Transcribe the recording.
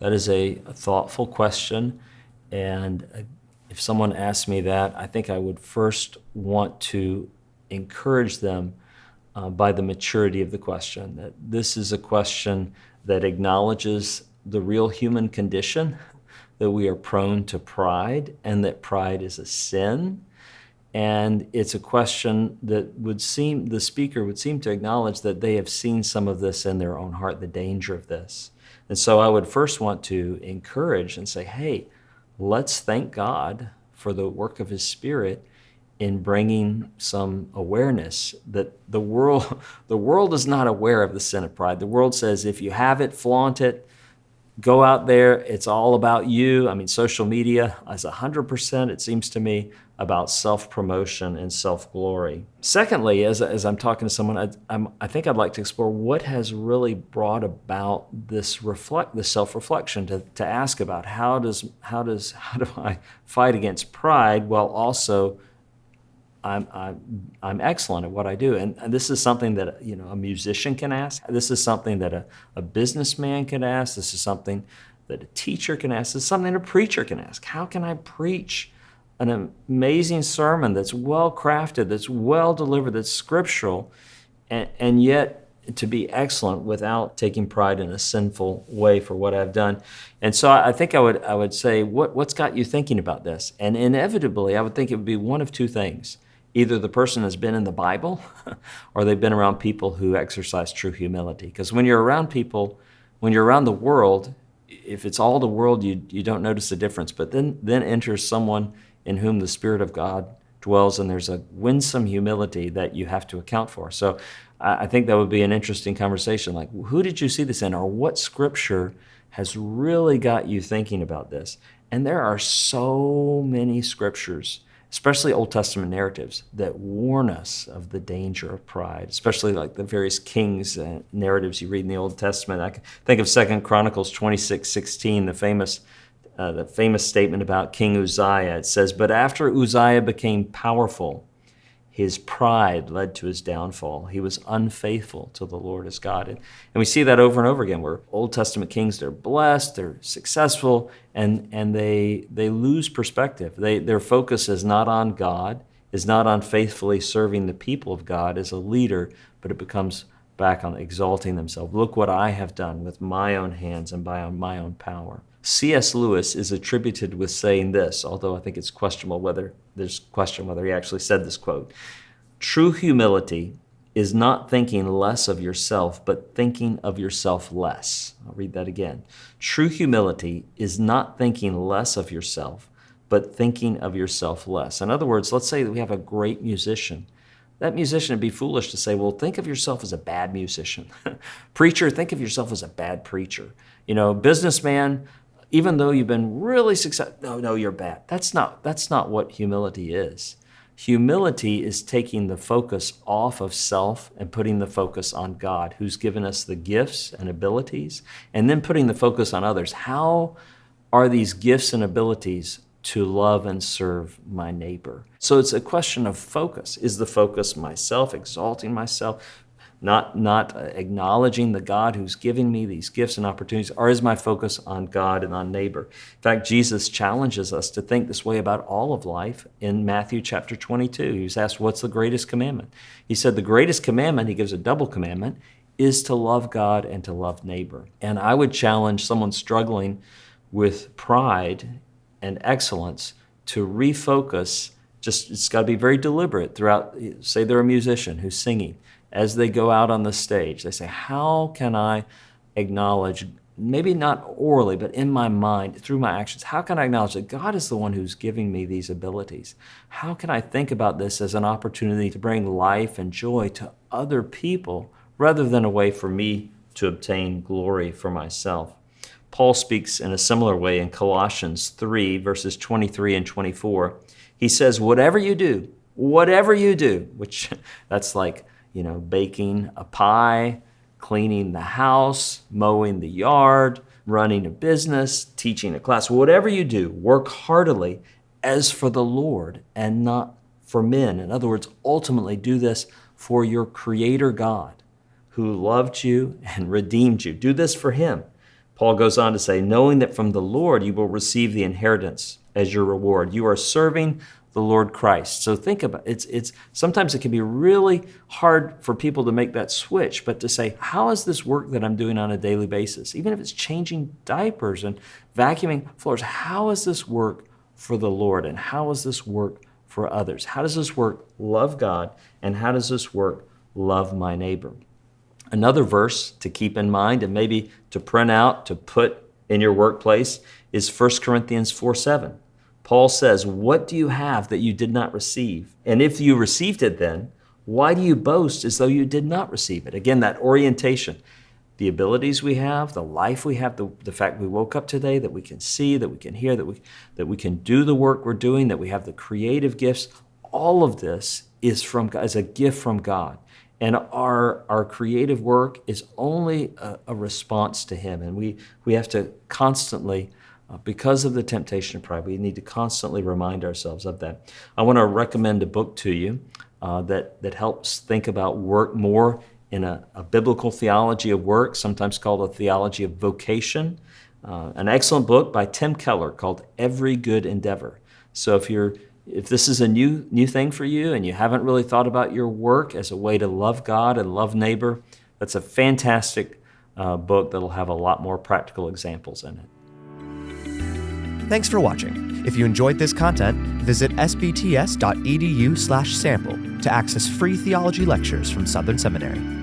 That is a thoughtful question, and if someone asked me that, I think I would first want to encourage them by the maturity of the question, that this is a question that acknowledges the real human condition, that we are prone to pride, and that pride is a sin. And it's a question that the speaker would seem to acknowledge that they have seen some of this in their own heart, the danger of this. And so I would first want to encourage and say, hey, let's thank God for the work of His Spirit in bringing some awareness that the world is not aware of the sin of pride. The world says, if you have it, flaunt it. Go out there, it's all about you. I mean, social media is 100%, it seems to me, about self-promotion and self-glory. Secondly, as I'm talking to someone, I think I'd like to explore what has really brought about this self-reflection to ask about how do I fight against pride while also I'm excellent at what I do. And this is something that a musician can ask. This is something that a businessman can ask. This is something that a teacher can ask. This is something a preacher can ask. How can I preach an amazing sermon that's well crafted, that's well delivered, that's scriptural, and yet to be excellent without taking pride in a sinful way for what I've done? And so I think I would say, what's got you thinking about this? And inevitably, I would think it would be one of two things. Either the person has been in the Bible or they've been around people who exercise true humility. Because when you're around the world, if it's all the world, you don't notice the difference. But then enters someone in whom the Spirit of God dwells, and there's a winsome humility that you have to account for. So I think that would be an interesting conversation. Like, who did you see this in, or what scripture has really got you thinking about this? And there are so many scriptures, especially Old Testament narratives, that warn us of the danger of pride, especially like the various kings narratives you read in the Old Testament. I think of 2 Chronicles 26:16, the famous statement about King Uzziah. It says, "But after Uzziah became powerful, his pride led to his downfall. He was unfaithful to the Lord his God." And we see that over and over again, where Old Testament kings, they're blessed, they're successful, and they lose perspective. Their focus is not on God, is not on faithfully serving the people of God as a leader, but it becomes back on exalting themselves. Look what I have done with my own hands and by my own power. C.S. Lewis is attributed with saying this, although I think it's questionable whether he actually said this quote. "True humility is not thinking less of yourself, but thinking of yourself less." I'll read that again. True humility is not thinking less of yourself, but thinking of yourself less. In other words, let's say that we have a great musician. That musician would be foolish to say, well, think of yourself as a bad musician. Preacher, think of yourself as a bad preacher. Businessman, even though you've been really successful, no, you're bad. That's not what humility is. Humility is taking the focus off of self and putting the focus on God, who's given us the gifts and abilities, and then putting the focus on others. How are these gifts and abilities to love and serve my neighbor? So it's a question of focus. Is the focus myself, exalting myself, not acknowledging the God who's giving me these gifts and opportunities, or is my focus on God and on neighbor? In fact, Jesus challenges us to think this way about all of life in Matthew chapter 22. He was asked, what's the greatest commandment? He said the greatest commandment, he gives a double commandment, is to love God and to love neighbor. And I would challenge someone struggling with pride and excellence to refocus. It's got to be very deliberate throughout. Say they're a musician who's singing. As they go out on the stage, they say, how can I acknowledge, maybe not orally, but in my mind, through my actions, how can I acknowledge that God is the one who's giving me these abilities? How can I think about this as an opportunity to bring life and joy to other people rather than a way for me to obtain glory for myself? Paul speaks in a similar way in Colossians 3, verses 23 and 24. He says, whatever you do, which that's like, baking a pie, cleaning the house, mowing the yard, running a business, teaching a class, whatever you do, work heartily as for the Lord and not for men. In other words, ultimately do this for your Creator God who loved you and redeemed you. Do this for Him. Paul goes on to say, knowing that from the Lord you will receive the inheritance as your reward. You are serving the Lord Christ. So think about it. It's sometimes it can be really hard for people to make that switch, but to say, how is this work that I'm doing on a daily basis? Even if it's changing diapers and vacuuming floors, how is this work for the Lord? And how is this work for others? How does this work love God? And how does this work love my neighbor? Another verse to keep in mind and maybe to print out, to put in your workplace is 1 Corinthians 4:7. Paul says, what do you have that you did not receive? And if you received it then, why do you boast as though you did not receive it? Again, that orientation, the abilities we have, the life we have, the fact we woke up today, that we can see, that we can hear, that we can do the work we're doing, that we have the creative gifts, all of this is a gift from God. And our creative work is only a response to Him. And we have to constantly, because of the temptation of pride, we need to constantly remind ourselves of that. I want to recommend a book to you that helps think about work more in a biblical theology of work, sometimes called a theology of vocation. An excellent book by Tim Keller called Every Good Endeavor. So if this is a new thing for you and you haven't really thought about your work as a way to love God and love neighbor, that's a fantastic book that'll have a lot more practical examples in it. Thanks for watching. If you enjoyed this content, visit sbts.edu/sample to access free theology lectures from Southern Seminary.